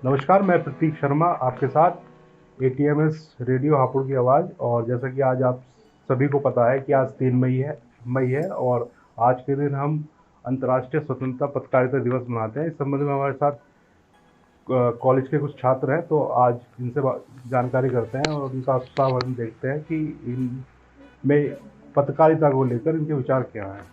नमस्कार, मैं प्रतीक शर्मा आपके साथ एटीएमएस रेडियो हापुड़ की आवाज़। और जैसा कि आज आप सभी को पता है कि आज 3 मई है और आज के दिन हम अंतर्राष्ट्रीय स्वतंत्रता पत्रकारिता दिवस मनाते हैं। इस संबंध में हमारे साथ कॉलेज के कुछ छात्र हैं, तो आज इनसे जानकारी करते हैं और उनका उत्साहवर्धन देखते हैं कि इनमें पत्रकारिता को लेकर इनके विचार क्या हैं।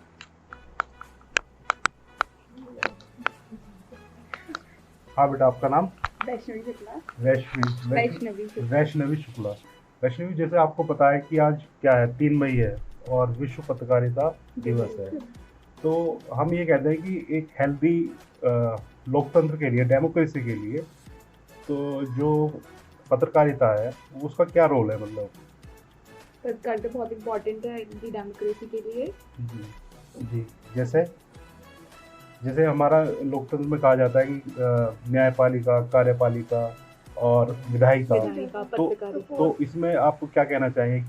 हाँ बेटा, आपका नाम? वैष्णवी शुक्ला। वैष्णवी शुक्ला। वैष्णवी, जैसे आपको पता है कि आज क्या है, 3 मई है और विश्व पत्रकारिता दिवस है। तो हम ये कहते हैं कि एक हेल्दी लोकतंत्र के लिए, डेमोक्रेसी के लिए, तो जो पत्रकारिता है उसका क्या रोल है? मतलब पत्रकारिता बहुत इम्पोर्टेंट है डेमोक्रेसी के लिए। जी, जैसे जैसे हमारा लोकतंत्र में कहा जाता है कि न्यायपालिका, कार्यपालिका और विधायिका। तो इसमें आप क्या कहना चाहेंगे?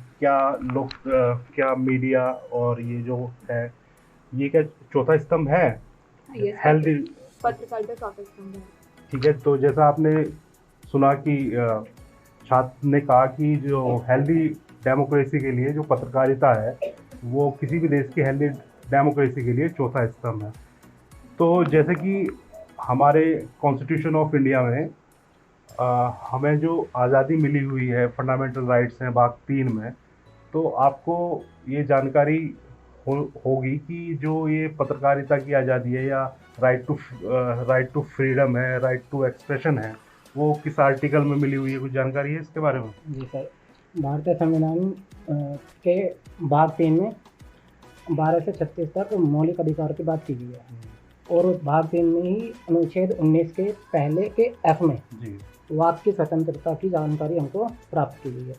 क्या मीडिया और ये जो है, ये क्या चौथा स्तंभ है? हेल्दी पत्रकारिता चौथा स्तंभ है। ठीक है, तो जैसा आपने सुना कि छात्र ने कहा कि जो हेल्दी डेमोक्रेसी के लिए जो पत्रकारिता है वो किसी भी देश की हेल्दी डेमोक्रेसी के लिए चौथा स्तंभ है। तो जैसे कि हमारे कॉन्स्टिट्यूशन ऑफ इंडिया में हमें जो आज़ादी मिली हुई है, फंडामेंटल राइट्स हैं भाग 3 में, तो आपको ये जानकारी होगी कि जो ये पत्रकारिता की आज़ादी है या राइट टू फ्रीडम है, राइट टू एक्सप्रेशन है, वो किस आर्टिकल में मिली हुई है? कुछ जानकारी है इसके बारे में? जी सर, भारतीय संविधान के भाग 3 में 12 से 36 तक मौलिक अधिकार की बात की गई है और उस भाग 3 में ही अनुच्छेद 19 के पहले के एफ में वाक की स्वतंत्रता की जानकारी हमको प्राप्त की गई है।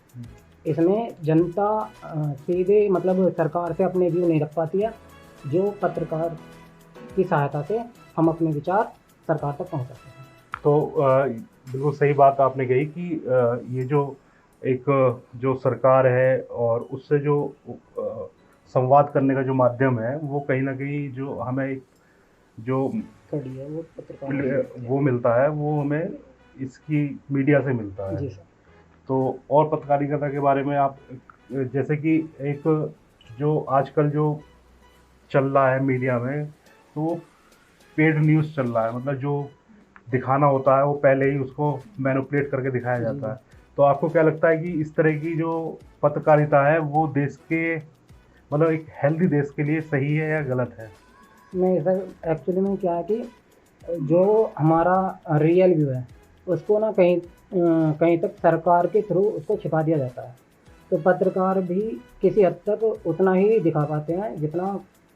इसमें जनता सीधे मतलब सरकार से अपने व्यू नहीं रख पाती है, जो पत्रकार की सहायता से हम अपने विचार सरकार तक पहुंचाते हैं। तो बिल्कुल सही बात आपने कही कि ये जो सरकार है और उससे जो संवाद करने का जो माध्यम है, वो कहीं ना कहीं जो हमें जो है वो पत्रकार वो मिलता है, वो हमें इसकी मीडिया से मिलता है। जी सर। तो और पत्रकारिता के बारे में आप, जैसे कि एक जो आजकल जो चल रहा है मीडिया में, तो वो पेड न्यूज़ चल रहा है। मतलब जो दिखाना होता है वो पहले ही उसको मैनिपुलेट करके दिखाया जाता है। तो आपको क्या लगता है कि इस तरह की जो पत्रकारिता है वो देश के, मतलब एक हेल्दी देश के लिए सही है या गलत है? नहीं सर, एक्चुअली में क्या है कि जो हमारा रियल व्यू है उसको ना कहीं तक सरकार के थ्रू उसको छिपा दिया जाता है। तो पत्रकार भी किसी हद तक उतना ही दिखा पाते हैं जितना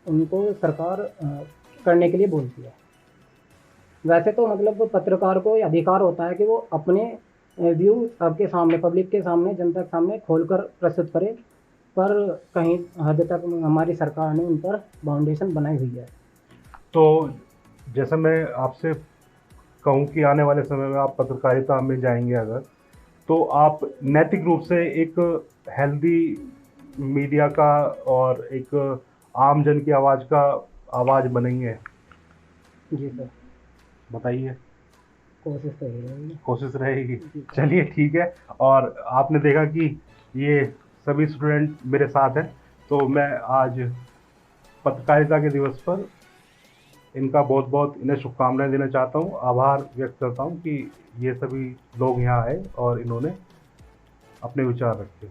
उनको सरकार करने के लिए बोलती है। वैसे तो मतलब पत्रकार को अधिकार होता है कि वो अपने व्यू सबके सामने, पब्लिक के सामने, जनता के सामने खोलकर प्रस्तुत करे, पर कहीं हद तक हमारी सरकार ने उन पर बाउंडेशन बनाई हुई है। तो जैसे मैं आपसे कहूँ कि आने वाले समय में आप पत्रकारिता में जाएंगे अगर, तो आप नैतिक रूप से एक हेल्दी मीडिया का और एक आम जन की आवाज़ बनेंगे? जी सर। बताइए। कोशिश तो रहेगी। चलिए ठीक है। और आपने देखा कि ये सभी स्टूडेंट मेरे साथ हैं, तो मैं आज पत्रकारिता के दिवस पर इनका बहुत बहुत इन्हें शुभकामनाएं देना चाहता हूँ, आभार व्यक्त करता हूँ कि ये सभी लोग यहाँ आए और इन्होंने अपने विचार रखे।